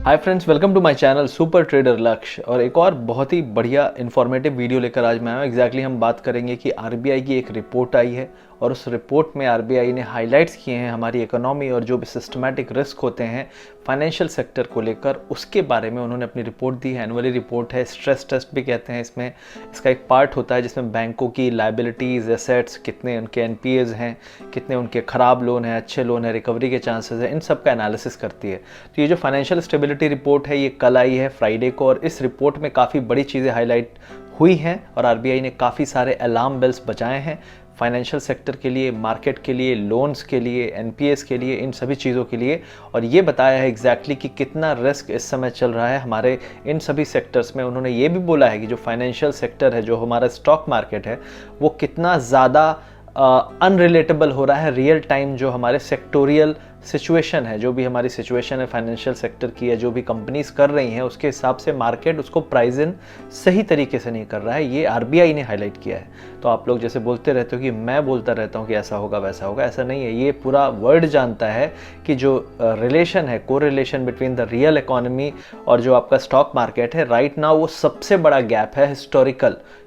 Hi friends, welcome to my channel super trader Lakshya. और एक और बहुत ही बढ़िया इन्फॉर्मेटिव वीडियो लेकर आज मैं आया हूँ। एग्जैक्टली हम बात करेंगे कि आरबीआई की एक रिपोर्ट आई है और उस रिपोर्ट में आरबीआई ने हाइलाइट्स किए हैं हमारी इकोनॉमी और जो भी सिस्टमैटिक रिस्क होते हैं फाइनेंशियल सेक्टर को लेकर, उसके बारे में उन्होंने अपनी रिपोर्ट दी है। एनुअली रिपोर्ट है, स्ट्रेस टेस्ट भी कहते हैं इसमें। इसका एक पार्ट होता है जिसमें बैंकों की लाइबिलिटीज़, एसेट्स, कितने उनके एनपीएज हैं, कितने उनके ख़राब लोन हैं, अच्छे लोन है, रिकवरी के चांसेस हैं, इन सब का एनालिसिस करती है। तो ये जो फाइनेंशियल स्टेबिलिटी रिपोर्ट है ये कल आई है फ्राइडे को, और इस रिपोर्ट में काफ़ी बड़ी चीज़ें हाईलाइट हुई हैं और आरबीआई ने काफ़ी सारे अलार्म बेल्स बजाए हैं फाइनेंशियल सेक्टर के लिए, मार्केट के लिए, लोन्स के लिए, एनपीएस के लिए, इन सभी चीज़ों के लिए। और ये बताया है एग्जैक्टली कि कितना रिस्क इस समय चल रहा है हमारे इन सभी सेक्टर्स में। उन्होंने ये भी बोला है कि जो फाइनेंशियल सेक्टर है, जो हमारा स्टॉक मार्केट है, वो कितना ज़्यादा अनरिलेटेबल हो रहा है रियल टाइम। जो हमारे सेक्टोरियल सिचुएशन है, जो भी हमारी सिचुएशन है फाइनेंशियल सेक्टर की है, जो भी कंपनीज कर रही हैं, उसके हिसाब से मार्केट उसको प्राइस इन सही तरीके से नहीं कर रहा है। ये आरबीआई ने हाईलाइट किया है। तो आप लोग जैसे बोलते रहते हो कि मैं बोलता रहता हूँ कि ऐसा होगा वैसा होगा, ऐसा नहीं है। ये पूरा वर्ल्ड जानता है कि जो रिलेशन है, को relation between the real economy और जो आपका स्टॉक मार्केट है राइट नाउ, वो सबसे बड़ा गैप है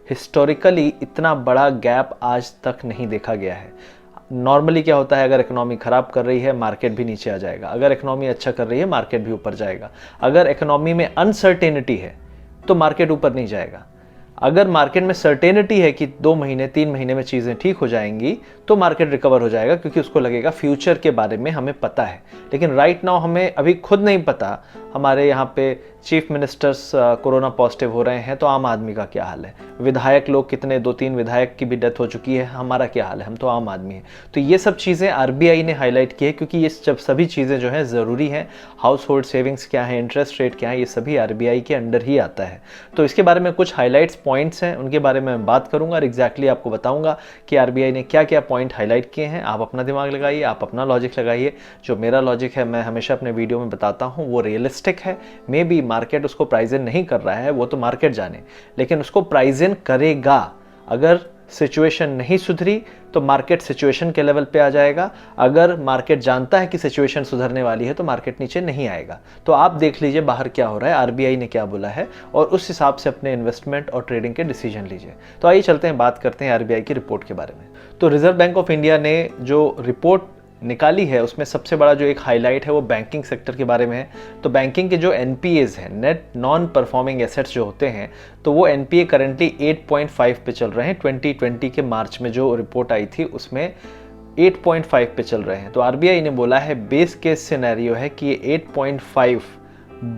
हिस्टोरिकली इतना बड़ा गैप आज तक नहीं देखा गया है। नॉर्मली क्या होता है, अगर इकोनॉमी खराब कर रही है मार्केट भी नीचे आ जाएगा, अगर इकोनॉमी अच्छा कर रही है मार्केट भी ऊपर जाएगा। अगर इकोनॉमी में अनसर्टेनिटी है तो मार्केट ऊपर नहीं जाएगा। अगर मार्केट में सर्टेनिटी है कि 2 महीने 3 महीने में चीज़ें ठीक हो जाएंगी तो मार्केट रिकवर हो जाएगा, क्योंकि उसको लगेगा फ्यूचर के बारे में हमें पता है। लेकिन राइट नाउ हमें अभी खुद नहीं पता। हमारे यहाँ पे चीफ मिनिस्टर्स कोरोना पॉजिटिव हो रहे हैं, तो आम आदमी का क्या हाल है? विधायक लोग कितने, 2-3 विधायक की भी डेथ हो चुकी है, हमारा क्या हाल है? हम तो आम आदमी हैं। तो ये सब चीज़ें आरबीआई ने हाईलाइट की है, क्योंकि ये जब सभी चीज़ें जो हैं ज़रूरी हैं। हाउस होल्ड सेविंग्स क्या है, इंटरेस्ट रेट क्या है, ये सभी आरबीआई के अंडर ही आता है। तो इसके बारे में कुछ हाईलाइट्स पॉइंट्स हैं, उनके बारे में मैं बात करूंगा और एग्जैक्टली आपको बताऊंगा कि आरबीआई ने क्या क्या पॉइंट हाईलाइट किए हैं। आप अपना दिमाग लगाइए, आप अपना लॉजिक लगाइए। जो मेरा लॉजिक है, मैं हमेशा अपने वीडियो में बताता हूं, वो रियलिस्टिक है। मे बी मार्केट उसको प्राइस इन नहीं कर रहा है, वो तो मार्केट जाने, लेकिन उसको प्राइस इन करेगा। अगर सिचुएशन नहीं सुधरी तो मार्केट सिचुएशन के लेवल पे आ जाएगा। अगर मार्केट जानता है कि सिचुएशन सुधरने वाली है तो मार्केट नीचे नहीं आएगा। तो आप देख लीजिए बाहर क्या हो रहा है, आरबीआई ने क्या बोला है, और उस हिसाब से अपने इन्वेस्टमेंट और ट्रेडिंग के डिसीजन लीजिए। तो आइए चलते हैं, बात करते हैं आरबीआई की रिपोर्ट के बारे में। तो रिजर्व बैंक ऑफ इंडिया ने जो रिपोर्ट निकाली है उसमें सबसे बड़ा जो एक हाईलाइट है वो बैंकिंग सेक्टर के बारे में है। तो बैंकिंग के जो एनपीएज हैं, नेट नॉन परफॉर्मिंग एसेट्स जो होते हैं, तो वो एनपीए करंटली 8.5 पे चल रहे हैं। 2020 के मार्च में जो रिपोर्ट आई थी उसमें 8.5 पे चल रहे हैं। तो आरबीआई ने बोला है बेस केस सिनेरियो है कि ये 8.5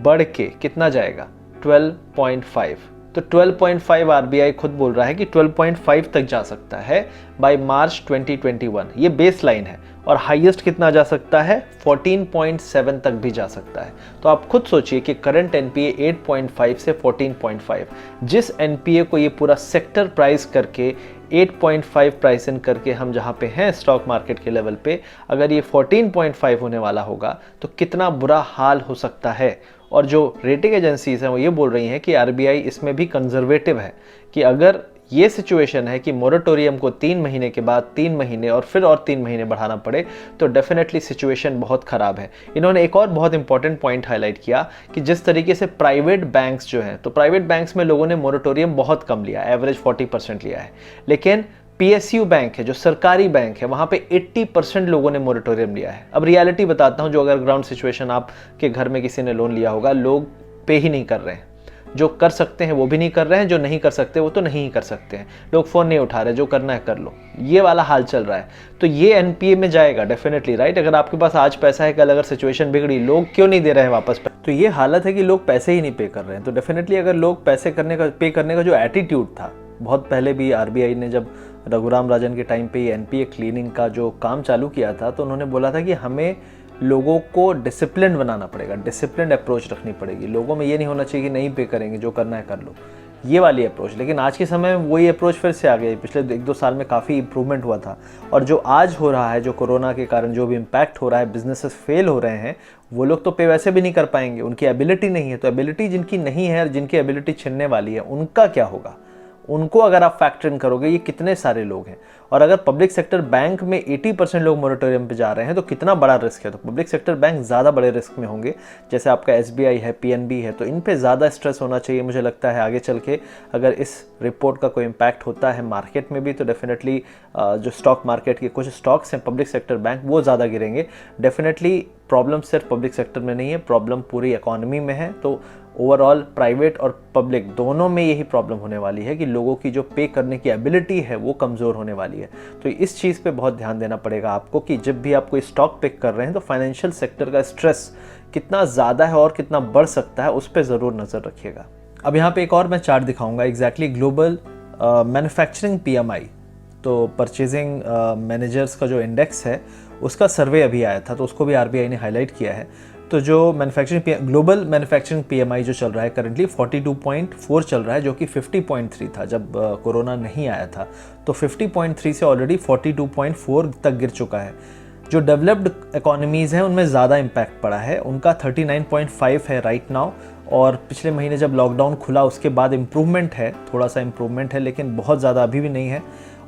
बढ़ के कितना जाएगा, 12.5। तो 12.5 आरबीआई खुद बोल रहा है कि 12.5 तक जा सकता है बाय मार्च 2021। ये बेस लाइन है, और हाईएस्ट कितना जा सकता है, 14.7 तक भी जा सकता है। तो आप खुद सोचिए कि करंट एनपीए 8.5 से 14.5, जिस एनपीए को ये पूरा सेक्टर प्राइस करके 8.5 प्राइस इन करके हम जहाँ पे हैं स्टॉक मार्केट के लेवल पे, अगर ये 14.5 होने वाला होगा तो कितना बुरा हाल हो सकता है। और जो रेटिंग एजेंसीज हैं वो ये बोल रही हैं कि आरबीआई इसमें भी कंजर्वेटिव है, कि अगर ये सिचुएशन है कि मोरेटोरियम को 3 महीने के बाद 3 महीने और फिर और 3 महीने बढ़ाना पड़े तो डेफिनेटली सिचुएशन बहुत ख़राब है। इन्होंने एक और बहुत इंपॉर्टेंट पॉइंट हाईलाइट किया कि जिस तरीके से प्राइवेट बैंक्स जो हैं, तो प्राइवेट बैंक्स में लोगों ने मोरेटोरियम बहुत कम लिया, एवरेज 40% लिया है। लेकिन पीएसयू बैंक है, जो सरकारी बैंक है, वहाँ पे 80% लोगों ने मोरेटोरियम लिया है। अब रियलिटी बताता हूँ, जो अगर ग्राउंड सिचुएशन आपके घर में किसी ने लोन लिया होगा, लोग पे ही नहीं कर रहे हैं। जो कर सकते हैं वो भी नहीं कर रहे हैं, जो नहीं कर सकते वो तो नहीं ही कर सकते हैं। लोग फ़ोन नहीं उठा रहे, जो करना है कर लो, ये वाला हाल चल रहा है। तो ये एनपीए में जाएगा डेफिनेटली, राइट। अगर आपके पास आज पैसा है, कल अगर सिचुएशन बिगड़ी, लोग क्यों नहीं दे रहे हैं वापस? तो ये हालत है कि लोग पैसे ही नहीं पे कर रहे हैं। तो डेफिनेटली अगर लोग पैसे पे करने का जो एटीट्यूड था, बहुत पहले भी आरबीआई ने जब रघुराम राजन के टाइम पे एनपीए क्लीनिंग का जो काम चालू किया था, तो उन्होंने बोला था कि हमें लोगों को डिसिप्लिन बनाना पड़ेगा, डिसिप्लिन अप्रोच रखनी पड़ेगी। लोगों में ये नहीं होना चाहिए कि नहीं पे करेंगे, जो करना है कर लो, ये वाली अप्रोच। लेकिन आज के समय में वही अप्रोच फिर से आ गई। पिछले 1-2 साल में काफ़ी इंप्रूवमेंट हुआ था, और जो आज हो रहा है, जो कोरोना के कारण जो भी इम्पैक्ट हो रहा है, बिजनेसेस फेल हो रहे हैं, वो लोग तो पे वैसे भी नहीं कर पाएंगे, उनकी एबिलिटी नहीं है। तो एबिलिटी जिनकी नहीं है और जिनकी एबिलिटी छिनने वाली है, उनका क्या होगा? उनको अगर आप फैक्टर इन करोगे ये कितने सारे लोग हैं। और अगर पब्लिक सेक्टर बैंक में 80% लोग मोरेटोरियम पे जा रहे हैं तो कितना बड़ा रिस्क है। तो पब्लिक सेक्टर बैंक ज़्यादा बड़े रिस्क में होंगे, जैसे आपका SBI है, PNB है, तो इन पे ज़्यादा स्ट्रेस होना चाहिए। मुझे लगता है आगे चल के अगर इस रिपोर्ट का कोई इम्पैक्ट होता है मार्केट में भी तो डेफिनेटली जो स्टॉक मार्केट के कुछ स्टॉक्स हैं पब्लिक सेक्टर बैंक वो ज़्यादा गिरेंगे। डेफिनेटली प्रॉब्लम सिर्फ पब्लिक सेक्टर में नहीं है, प्रॉब्लम पूरी इकोनॉमी में है। तो ओवरऑल प्राइवेट और पब्लिक दोनों में यही प्रॉब्लम होने वाली है कि लोगों की जो पे करने की एबिलिटी है वो कमज़ोर होने वाली है। तो इस चीज़ पे बहुत ध्यान देना पड़ेगा आपको कि जब भी आप कोई स्टॉक पिक कर रहे हैं तो फाइनेंशियल सेक्टर का स्ट्रेस कितना ज़्यादा है और कितना बढ़ सकता है उस पर ज़रूर नज़र रखिएगा। अब यहाँ पे एक और मैं चार्ट दिखाऊंगा एग्जैक्टली ग्लोबल मैन्युफैक्चरिंग PMI, तो परचेजिंग मैनेजर्स का जो इंडेक्स है उसका सर्वे अभी आया था, तो उसको भी RBI ने हाईलाइट किया है। तो जो ग्लोबल मैन्युफैक्चरिंग PMI जो चल रहा है करंटली 42.4 चल रहा है, जो कि 50.3 था जब कोरोना नहीं आया था। तो 50.3 से ऑलरेडी 42.4 तक गिर चुका है। जो डेवलप्ड इकोनॉमीज़ हैं उनमें ज़्यादा इम्पैक्ट पड़ा है, उनका 39.5 है राइट नाउ। और पिछले महीने जब लॉकडाउन खुला उसके बाद इम्प्रूवमेंट है, थोड़ा सा इम्प्रूवमेंट है, लेकिन बहुत ज़्यादा अभी भी नहीं है।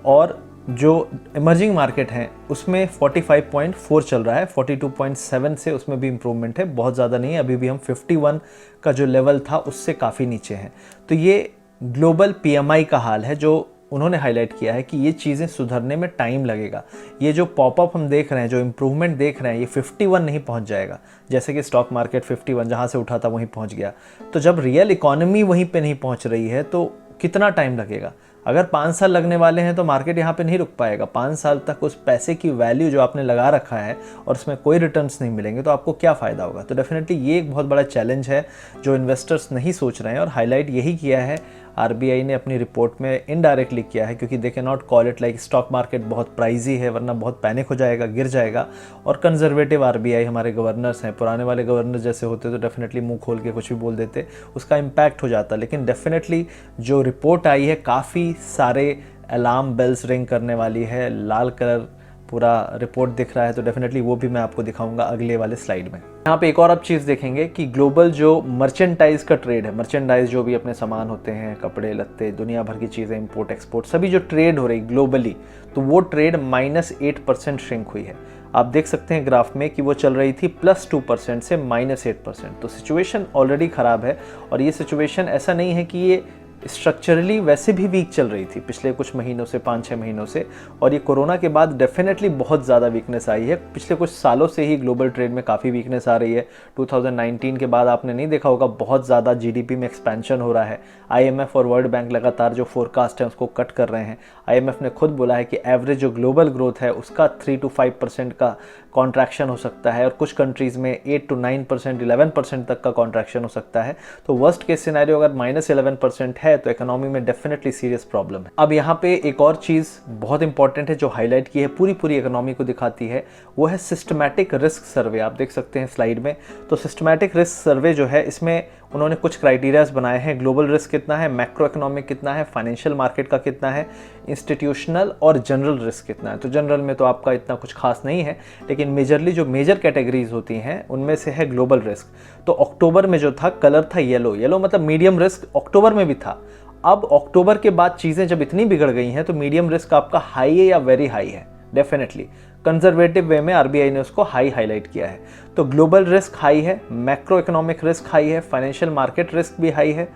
और जो इमर्जिंग मार्केट हैं उसमें 45.4 चल रहा है, 42.7 से उसमें भी इम्प्रूवमेंट है, बहुत ज़्यादा नहीं है, अभी भी हम 51 का जो लेवल था उससे काफ़ी नीचे हैं। तो ये ग्लोबल PMI का हाल है जो उन्होंने हाईलाइट किया है कि ये चीज़ें सुधरने में टाइम लगेगा। ये जो पॉपअप हम देख रहे हैं, जो इम्प्रूवमेंट देख रहे हैं, ये 51 नहीं पहुंच जाएगा। जैसे कि स्टॉक मार्केट 51 जहाँ से उठा था वहीं पहुंच गया। तो जब रियल इकोनॉमी वहीं पे नहीं पहुंच रही है तो कितना टाइम लगेगा। अगर 5 साल लगने वाले हैं तो मार्केट यहाँ पे नहीं रुक पाएगा। 5 साल तक उस पैसे की वैल्यू जो आपने लगा रखा है और उसमें कोई रिटर्न्स नहीं मिलेंगे तो आपको क्या फ़ायदा होगा। तो डेफिनेटली ये एक बहुत बड़ा चैलेंज है जो इन्वेस्टर्स नहीं सोच रहे हैं, और हाईलाइट यही किया है RBI ने अपनी रिपोर्ट में इनडायरेक्टली किया है, क्योंकि they can not call it like stock market बहुत प्राइजी है वरना बहुत पैनिक हो जाएगा, गिर जाएगा। और कंजर्वेटिव RBI हमारे गवर्नर्स हैं, पुराने वाले गवर्नर जैसे होते तो डेफिनेटली मुंह खोल के कुछ भी बोल देते, उसका इम्पैक्ट हो जाता। लेकिन डेफिनेटली जो रिपोर्ट आई है काफ़ी सारे अलार्म बेल्स रिंग करने वाली है, लाल कलर पूरा रिपोर्ट दिख रहा है। तो डेफिनेटली वो भी मैं आपको दिखाऊंगा अगले वाले स्लाइड में। यहाँ पे एक और आप चीज़ देखेंगे कि ग्लोबल जो मर्चेंटाइज का ट्रेड है, मर्चेंटाइज जो भी अपने सामान होते हैं, कपड़े लत्ते, दुनिया भर की चीज़ें, इंपोर्ट एक्सपोर्ट, सभी जो ट्रेड हो रही ग्लोबली, तो वो ट्रेड -8% श्रिंक हुई है। आप देख सकते हैं ग्राफ में कि वो चल रही थी +2% से -8%। तो सिचुएशन ऑलरेडी ख़राब है, और ये सिचुएशन ऐसा नहीं है कि ये स्ट्रक्चरली वैसे भी वीक चल रही थी पिछले कुछ महीनों से, 5-6 महीनों से, और ये कोरोना के बाद डेफिनेटली बहुत ज़्यादा वीकनेस आई है। पिछले कुछ सालों से ही ग्लोबल ट्रेड में काफ़ी वीकनेस आ रही है। 2019 के बाद आपने नहीं देखा होगा बहुत ज़्यादा GDP में एक्सपेंशन हो रहा है। IMF और वर्ल्ड बैंक लगातार जो फोरकास्ट है उसको कट कर रहे हैं। IMF ने खुद बोला है कि एवरेज जो ग्लोबल ग्रोथ है उसका 3 to 5% का कॉन्ट्रैक्शन हो सकता है, और कुछ कंट्रीज़ में 8 to 9%, 11% तक का कॉन्ट्रैक्शन हो सकता है। तो वर्स्ट केस सिनेरियो अगर -11% है तो इकोनॉमी में डेफिनेटली सीरियस प्रॉब्लम है। अब यहाँ पे एक और चीज़ बहुत इंपॉर्टेंट है जो हाईलाइट की है, पूरी इकोनॉमी को दिखाती है, वो है सिस्टमैटिक रिस्क सर्वे। आप देख सकते हैं स्लाइड में। तो सिस्टमैटिक रिस्क सर्वे जो है इसमें उन्होंने कुछ क्राइटेरियाज बनाए हैं। ग्लोबल रिस्क कितना है, मैक्रो इकोनॉमिक कितना है, फाइनेंशियल मार्केट का कितना है, इंस्टीट्यूशनल और जनरल रिस्क कितना है। तो जनरल में तो आपका इतना कुछ खास नहीं है, लेकिन मेजरली जो मेजर कैटेगरीज होती हैं उनमें से है ग्लोबल रिस्क। तो अक्टूबर में जो था कलर था येलो मतलब मीडियम रिस्क अक्टूबर में भी था। अब अक्टूबर के बाद चीज़ें जब इतनी बिगड़ गई हैं तो मीडियम रिस्क आपका हाई है या वेरी हाई है। डेफिनेटली कंजर्वेटिव वे में RBI ने उसको हाई हाईलाइट किया है। तो ग्लोबल रिस्क हाई है, मैक्रो इकोनॉमिक रिस्क हाई है, फाइनेंशियल मार्केट रिस्क भी हाई है,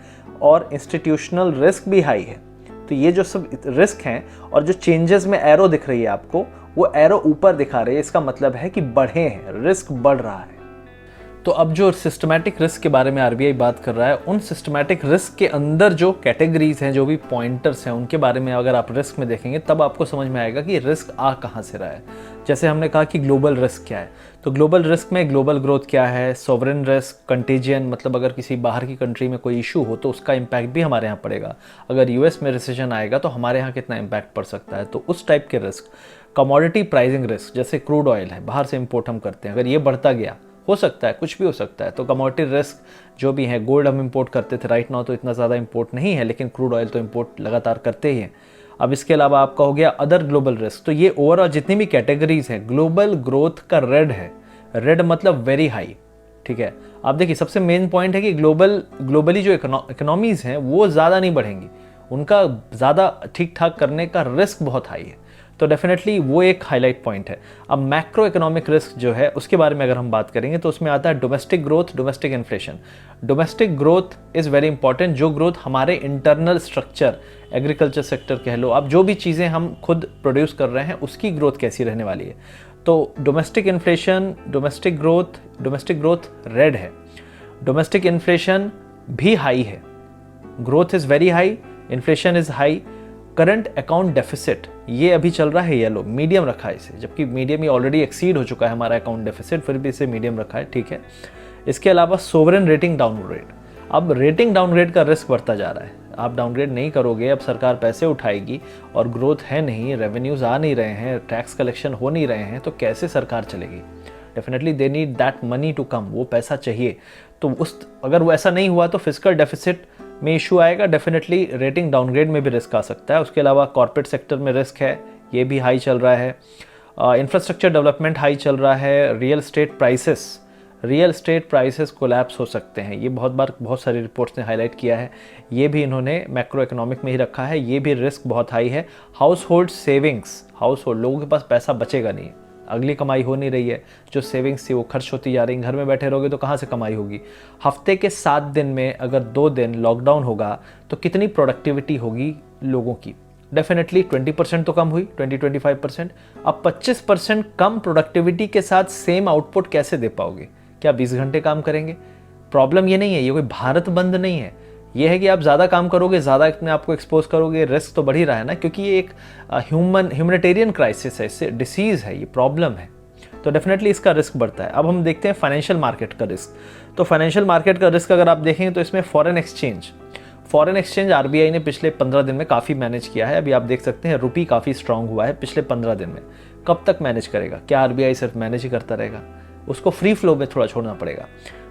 और इंस्टीट्यूशनल रिस्क भी हाई है। तो ये जो सब रिस्क हैं, और जो चेंजेस में एरो दिख रही है आपको, वो एरो ऊपर दिखा रही है, इसका मतलब है कि बढ़े हैं, रिस्क बढ़ रहा है। तो अब जो सिस्टमैटिक रिस्क के बारे में RBI बात कर रहा है, उन सिस्टमैटिक रिस्क के अंदर जो कैटेगरीज हैं, जो भी पॉइंटर्स हैं, उनके बारे में अगर आप रिस्क में देखेंगे तब आपको समझ में आएगा कि रिस्क आ कहाँ से रहा है। जैसे हमने कहा कि ग्लोबल रिस्क क्या है, तो ग्लोबल रिस्क में ग्लोबल ग्रोथ क्या है, सॉवरेन रिस्क, कंटेजियन, मतलब अगर किसी बाहर की कंट्री में कोई इशू हो तो उसका इम्पैक्ट भी हमारे यहाँ पड़ेगा। अगर US में रिसेशन आएगा तो हमारे यहाँ कितना इम्पैक्ट पड़ सकता है, तो उस टाइप के रिस्क। कमोडिटी प्राइसिंग रिस्क, जैसे क्रूड ऑयल है, बाहर से इम्पोर्ट हम करते हैं, अगर ये बढ़ता गया, हो सकता है कुछ भी हो सकता है, तो कमोडिटी रिस्क जो भी है, गोल्ड हम इंपोर्ट करते थे, राइट नाउ तो इतना ज़्यादा इंपोर्ट नहीं है, लेकिन क्रूड ऑयल तो इंपोर्ट लगातार करते ही हैं। अब इसके अलावा आपका हो गया अदर ग्लोबल रिस्क। तो ये ओवरऑल जितनी भी कैटेगरीज हैं, ग्लोबल ग्रोथ का रेड है, रेड मतलब वेरी हाई। ठीक है, आप देखिए सबसे मेन पॉइंट है कि ग्लोबली जो इकोनॉमीज़ हैं वो ज़्यादा नहीं बढ़ेंगी, उनका ज़्यादा ठीक ठाक करने का रिस्क बहुत हाई है। तो डेफिनेटली वो एक हाईलाइट पॉइंट है। अब मैक्रो इकोनॉमिक रिस्क जो है उसके बारे में अगर हम बात करेंगे तो उसमें आता है domestic growth, domestic inflation. Domestic growth is very important, जो ग्रोथ हमारे इंटरनल स्ट्रक्चर, एग्रीकल्चर सेक्टर कह लो, अब जो भी चीज़ें हम खुद प्रोड्यूस कर रहे हैं उसकी ग्रोथ कैसी रहने वाली है। तो domestic inflation, domestic growth red है, डोमेस्टिक इन्फ्लेशन भी हाई है, growth is very high, inflation is high. Current account deficit ये अभी चल रहा है येलो, मीडियम रखा है इसे, जबकि मीडियम ये ऑलरेडी एक्सीड हो चुका है हमारा अकाउंट डेफिसिट, फिर भी इसे मीडियम रखा है, ठीक है। इसके अलावा सोवरेन रेटिंग डाउनग्रेड, अब रेटिंग डाउनग्रेड का रिस्क बढ़ता जा रहा है। आप डाउनग्रेड नहीं करोगे, अब सरकार पैसे उठाएगी और ग्रोथ है नहीं, रेवेन्यूज आ नहीं रहे हैं, टैक्स कलेक्शन हो नहीं रहे हैं, तो कैसे सरकार चलेगी। Definitely they need that money to come, वो पैसा चाहिए। तो अगर वो ऐसा नहीं हुआ तो फिस्कल डेफिसिट में इशू आएगा, डेफिनेटली रेटिंग डाउनग्रेड में भी रिस्क आ सकता है। उसके अलावा कॉर्पोरेट सेक्टर में रिस्क है, ये भी हाई चल रहा है। इंफ्रास्ट्रक्चर डेवलपमेंट हाई चल रहा है। रियल एस्टेट प्राइसेस कोलैप्स हो सकते हैं, ये बहुत सारी रिपोर्ट्स ने हाईलाइट किया है, ये भी इन्होंने मैक्रो इकोनॉमिक में ही रखा है, ये भी रिस्क बहुत हाई है। हाउस होल्ड लोगों के पास पैसा बचेगा नहीं, अगली कमाई हो नहीं रही है, जो सेविंग्स थी वो खर्च होती जा रही, घर में बैठे रहोगे तो कहाँ से कमाई होगी। हफ्ते के 7 दिन में अगर 2 दिन लॉकडाउन होगा तो कितनी प्रोडक्टिविटी होगी लोगों की। डेफिनेटली 20% तो कम हुई, 20-25%। अब 25% कम प्रोडक्टिविटी के साथ सेम आउटपुट कैसे दे पाओगे, क्या 20 घंटे काम करेंगे। प्रॉब्लम ये नहीं है, ये कोई भारत बंद नहीं है, ये है कि आप ज़्यादा काम करोगे, ज़्यादा अपने आप को एक्सपोज करोगे, रिस्क तो बढ़ ही रहा है ना, क्योंकि ये एक ह्यूमैनिटेरियन क्राइसिस है, इससे डिसीज़ है, ये प्रॉब्लम है, तो डेफिनेटली इसका रिस्क बढ़ता है। अब हम देखते हैं फाइनेंशियल मार्केट का रिस्क। तो फाइनेंशियल मार्केट का रिस्क अगर आप देखेंगे तो इसमें फॉरेन एक्सचेंज आरबीआई ने पिछले 15 दिन में काफ़ी मैनेज किया है। अभी आप देख सकते हैं रुपी काफ़ी स्ट्रांग हुआ है पिछले 15 दिन में। कब तक मैनेज करेगा, क्या आरबीआई सिर्फ मैनेज ही करता रहेगा, उसको फ्री फ्लो में थोड़ा छोड़ना पड़ेगा।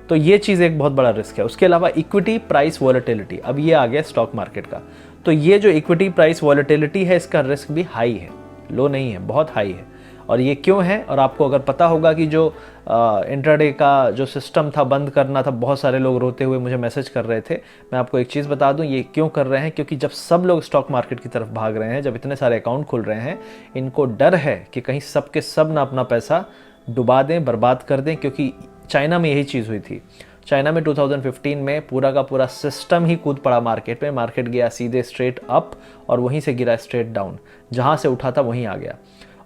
तो ये चीज़ एक बहुत बड़ा रिस्क है। उसके अलावा इक्विटी प्राइस वॉलेटिलिटी, अब ये आ गया स्टॉक मार्केट का, तो ये जो इक्विटी प्राइस वॉलेटिलिटी है इसका रिस्क भी हाई है, लो नहीं है, बहुत हाई है। और ये क्यों है, और आपको अगर पता होगा कि जो इंट्राडे का जो सिस्टम था बंद करना था, बहुत सारे लोग रोते हुए मुझे मैसेज कर रहे थे। मैं आपको एक चीज़ बता दूं, ये क्यों कर रहे हैं, क्योंकि जब सब लोग स्टॉक मार्केट की तरफ भाग रहे हैं, जब इतने सारे अकाउंट खुल रहे हैं, इनको डर है कि कहीं सब के सब ना अपना पैसा डुबा दें, बर्बाद कर दें। क्योंकि चाइना में यही चीज़ हुई थी। चाइना में 2015 में पूरा का पूरा सिस्टम ही कूद पड़ा मार्केट में, मार्केट गया सीधे स्ट्रेट अप और वहीं से गिरा स्ट्रेट डाउन, जहाँ से उठा था वहीं आ गया।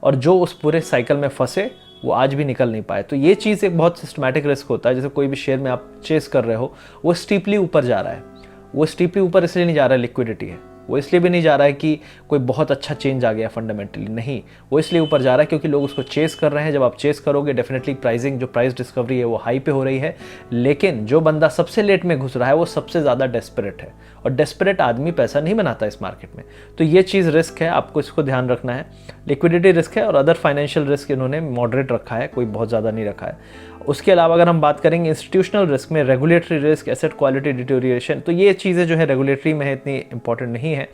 और जो उस पूरे साइकिल में फंसे वो आज भी निकल नहीं पाए। तो ये चीज़ एक बहुत सिस्टमैटिक रिस्क होता है। जैसे कोई भी शेयर में आप चेस कर रहे हो, वो स्टीपली ऊपर जा रहा है, वो स्टीपली ऊपर इसलिए नहीं जा रहा है, लिक्विडिटी है, वो इसलिए भी नहीं जा रहा है कि कोई बहुत अच्छा चेंज आ गया फंडामेंटली, नहीं, वो इसलिए ऊपर जा रहा है क्योंकि लोग उसको चेस कर रहे हैं। जब आप चेस करोगे डेफिनेटली प्राइस डिस्कवरी है वो हाई पे हो रही है, लेकिन जो बंदा सबसे लेट में घुस रहा है वो सबसे ज़्यादा डेस्परेट है, और डेस्परेट आदमी पैसा नहीं बनाता इस मार्केट में। तो ये चीज़ रिस्क है, आपको इसको ध्यान रखना है। लिक्विडिटी रिस्क है और अदर फाइनेंशियल रिस्क इन्होंने मॉडरेट रखा है, कोई बहुत ज़्यादा नहीं रखा है। उसके अलावा अगर हम बात करेंगे इंस्टीट्यूशनल रिस्क में, regulatory risk, asset quality deterioration, तो ये चीज़ें जो है रेगुलेटरी में है, इतनी इंपॉर्टेंट नहीं है।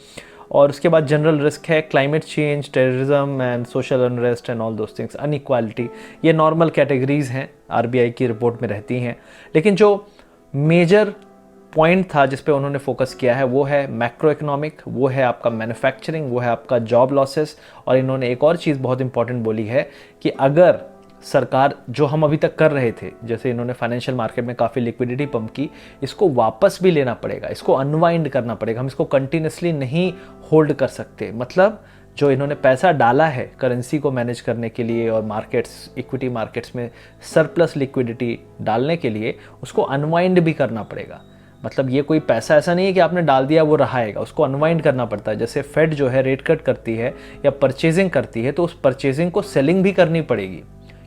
और उसके बाद जनरल रिस्क है climate change, terrorism and social unrest and all those things, inequality, ये नॉर्मल कैटेगरीज हैं, आरबीआई की रिपोर्ट में रहती हैं। लेकिन जो मेजर पॉइंट था जिस पे उन्होंने फोकस किया है वो है मैक्रो इकोनॉमिक, वो है आपका मैन्युफैक्चरिंग, वो है आपका जॉब लॉसेस। और इन्होंने एक और चीज़ बहुत इंपॉर्टेंट बोली है कि अगर सरकार जो हम अभी तक कर रहे थे, जैसे इन्होंने फाइनेंशियल मार्केट में काफ़ी लिक्विडिटी पंप की, इसको वापस भी लेना पड़ेगा, इसको अनवाइंड करना पड़ेगा, हम इसको कंटिन्यूसली नहीं होल्ड कर सकते। मतलब जो इन्होंने पैसा डाला है करेंसी को मैनेज करने के लिए और मार्केट्स, इक्विटी मार्केट्स में सरप्लस लिक्विडिटी डालने के लिए, उसको अनवाइंड भी करना पड़ेगा। मतलब ये कोई पैसा ऐसा नहीं है कि आपने डाल दिया वो रहाएगा, उसको अनवाइंड करना पड़ता है। जैसे फेड जो है रेट कट करती है या परचेजिंग करती है, तो उस परचेजिंग को सेलिंग भी करनी पड़ेगी,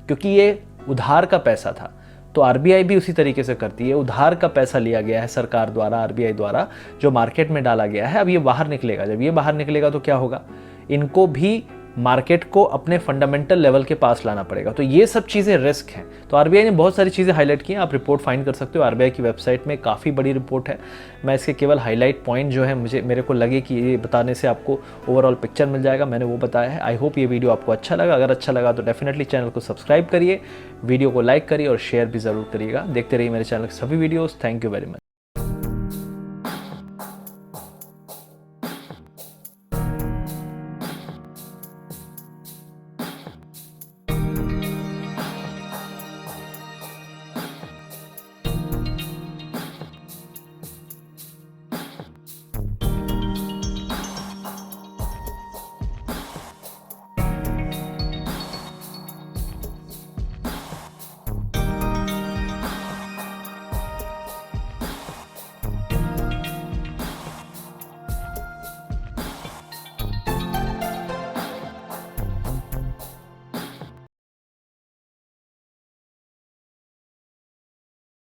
क्योंकि ये उधार का पैसा था। तो आरबीआई भी उसी तरीके से करती है, उधार का पैसा लिया गया है सरकार द्वारा, आरबीआई द्वारा, जो मार्केट में डाला गया है, अब ये बाहर निकलेगा। जब ये बाहर निकलेगा तो क्या होगा, इनको भी मार्केट को अपने फंडामेंटल लेवल के पास लाना पड़ेगा। तो ये सब चीज़ें रिस्क हैं। तो आरबीआई ने बहुत सारी चीज़ें हाईलाइट की हैं, आप रिपोर्ट फाइंड कर सकते हो आरबीआई की वेबसाइट में, काफ़ी बड़ी रिपोर्ट है। मैं इसके केवल हाईलाइट पॉइंट जो है मेरे को लगे कि ये बताने से आपको ओवरऑल पिक्चर मिल जाएगा, मैंने वो बताया है। आई होप ये वीडियो आपको अच्छा लगा। अगर अच्छा लगा तो डेफिनेटली चैनल को सब्सक्राइब करिए, वीडियो को लाइक करिए और शेयर भी ज़रूर करिएगा। देखते रहिए मेरे चैनल के सभी videos. Thank you very much.